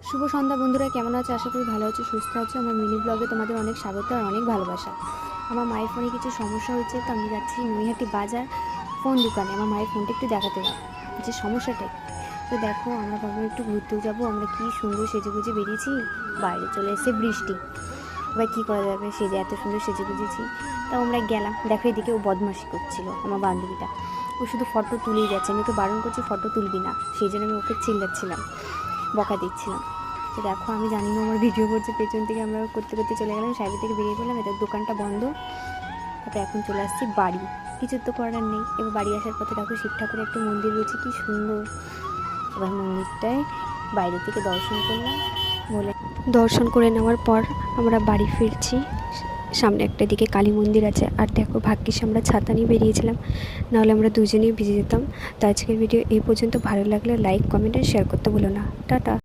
শুভ সন্ধ্যা বন্ধুরা, কেমন আছো? আশা করি ভালো আছো, সুস্থ আছো। আমার মিনি ব্লগে তোমাদের অনেক স্বাগত আর অনেক ভালোবাসা। আমার মায়ের ফোনে কিছু সমস্যা হয়েছে, তো আমি যাচ্ছি নৈহাটি বাজার ফোন দোকানে আমার মায়ের ফোনটা একটু দেখাতে হবে যে সমস্যাটাই। তো দেখো, আমরা ভাবলাম একটু ঘুরতেও যাবো। আমরা কি সুন্দর সেজে গুজে বেরিয়েছি, বাইরে চলে এসে বৃষ্টি। এবার কী করা যাবে, সেজে এত সুন্দর সেজে গুজেছি। তাও আমরা গেলাম। দেখো, এদিকে ও বদমাশি করছিল, আমার বান্ধবীটা। ও শুধু ফটো তুলেই যাচ্ছে, আমি ওকে বারণ করছি ফটো তুলবি না, সেই জন্য আমি ওকে চিল্লাচ্ছিলাম, বকা দিচ্ছিলাম। তো দেখো, আমি জানি না আমার ভিডিও করছে, পেছন থেকে আমরা করতে করতে চলে গেলাম, সাইড থেকে বেরিয়ে পড়লাম। এদের দোকানটা বন্ধ। তারপরে এখন চলে আসছি বাড়ি, কিছু তো করার নেই। এবার বাড়ি আসার পথে দেখো শিব ঠাকুরের একটা মন্দির রয়েছে, কি সুন্দর। এবার মন্দিরটায় বাইরে থেকে দর্শন করলাম। বলে দর্শন করে নেওয়ার পর আমরা বাড়ি ফিরছি। সামনে একটা দিকে কালী মন্দির আছে। আর দেখো, ভাগ্যিস আমরা ছাতা নিয়ে বেরিয়েছিলাম, নাহলে আমরা দুজনেই ভিজে যেতাম। তো আজকের ভিডিও এই পর্যন্ত। ভালো লাগলে লাইক, কমেন্ট আর শেয়ার করতে ভুলো না। টাটা।